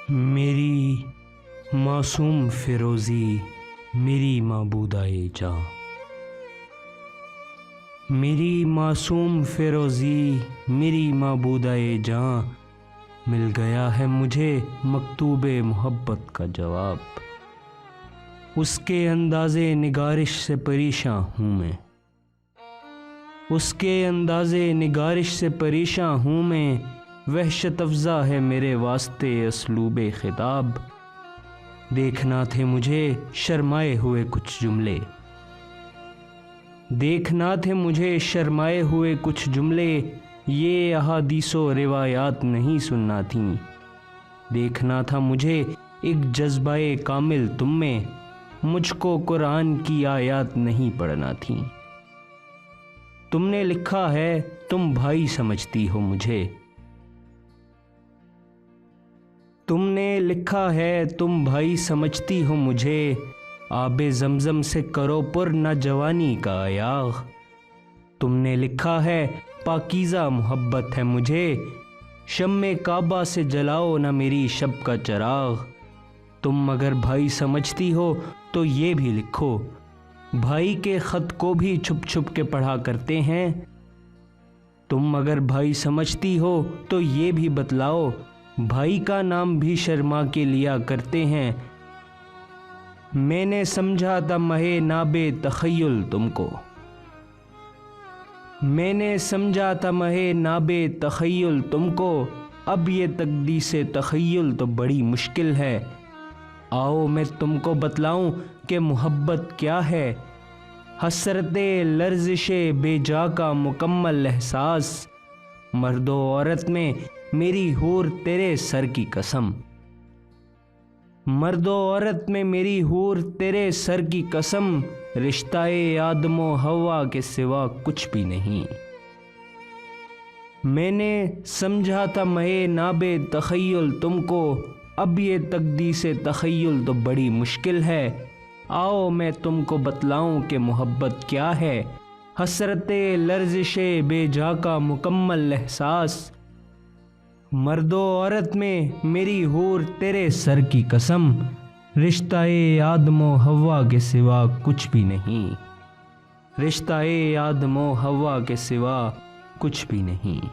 میری معصوم فیروزی میری معبودائے جاں، میری معصوم فیروزی میری معبودائے جاں، مل گیا ہے مجھے مکتوب محبت کا جواب۔ اس کے انداز نگارش سے پریشاں ہوں میں، اس کے انداز نگارش سے پریشاں ہوں میں، وحشت افزا ہے میرے واسطے اسلوب خطاب۔ دیکھنا تھے مجھے شرمائے ہوئے کچھ جملے، دیکھنا تھے مجھے شرمائے ہوئے کچھ جملے، یہ احادیث و روایات نہیں سننا تھیں۔ دیکھنا تھا مجھے ایک جذبہ کامل تم میں، مجھ کو قرآن کی آیات نہیں پڑھنا تھیں۔ تم نے لکھا ہے تم بھائی سمجھتی ہو مجھے، تم نے لکھا ہے تم بھائی سمجھتی ہو مجھے، آب زمزم سے کرو پر نہ جوانی کا ایاغ۔ تم نے لکھا ہے پاکیزہ محبت ہے مجھے، شمع کعبہ سے جلاؤ نہ میری شب کا چراغ۔ تم اگر بھائی سمجھتی ہو تو یہ بھی لکھو، بھائی کے خط کو بھی چھپ چھپ کے پڑھا کرتے ہیں۔ تم اگر بھائی سمجھتی ہو تو یہ بھی بتلاؤ، بھائی کا نام بھی شرما کے لیا کرتے ہیں۔ میں نے سمجھا تھا مہے ناب تخیل تم کو، میں نے سمجھا تھا مہے ناب تخیل تم کو، اب یہ تقدیس تخیل تو بڑی مشکل ہے۔ آؤ میں تم کو بتلاؤں کہ محبت کیا ہے، حسرت لرزش بے جا کا مکمل احساس، مرد و عورت میں میری حور تیرے سر کی قسم، مرد و عورت میں میری حور تیرے سر کی قسم، رشتہ آدم و حوا کے سوا کچھ بھی نہیں۔ میں نے سمجھا تھا مہے ناب تخیل تم کو، اب یہ تقدیس تخیل تو بڑی مشکل ہے۔ آؤ میں تم کو بتلاؤں کہ محبت کیا ہے، حسرت لرزش بے جا کا مکمل احساس، مرد و عورت میں میری حور تیرے سر کی قسم، رشتہ آدم و حوا کے سوا کچھ بھی نہیں، رشتہ آدم و حوا کے سوا کچھ بھی نہیں۔